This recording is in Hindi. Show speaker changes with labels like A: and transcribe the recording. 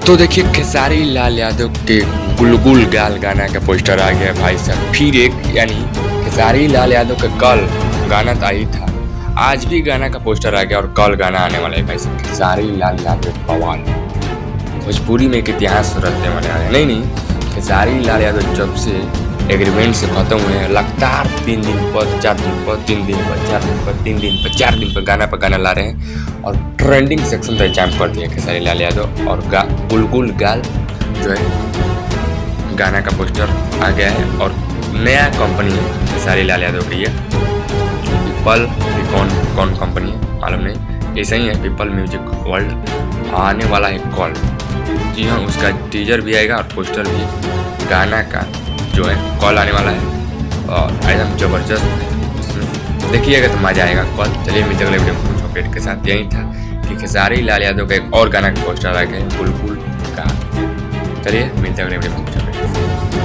A: तो देखिए खेसारी लाल यादव के गुलगुल गाल गाना का पोस्टर आ गया है भाई साहब। फिर एक यानी खेसारी लाल यादव का कल गाना तो आई था, आज भी गाना का पोस्टर आ गया और कल गाना आने वाला है भाई साहब। खेसारी लाल यादव पवार भोजपुरी में एक इतिहास रचने वाले हैं। नहीं खेसारी लाल यादव जब से एग्रीमेंट से खत्म हुए हैं, लगातार 3 दिन पर 4 दिन पर 3 दिन पर 4 दिन पर 3 दिन पर 4 दिन पर गाना ला रहे हैं और ट्रेंडिंग सेक्शन तक जाम कर दिया खेसारी लाल यादव। और गुलगुल गाल जो है गाना का पोस्टर आ गया है और नया कंपनी है खेसारी लाल यादव की। ये पीपल कौन कंपनी है मालूम नहीं, ऐसा ही है पीपल म्यूजिक वर्ल्ड आने वाला है कॉल। जी हाँ, उसका टीजर भी आएगा और पोस्टर भी। गाना का जो है कॉल आने वाला है और एकदम जबरदस्त है, देखिएगा तो मजा आएगा कॉल। चलिए मिलते अगले वीडियो में कुछ अपडेट के साथ। यही था कि खेसारी लाल यादव का एक और गाना का पोस्टर आ गया है गुलगुल का। चलिए मिलते अगले वीडियो में कुछ अपडेट।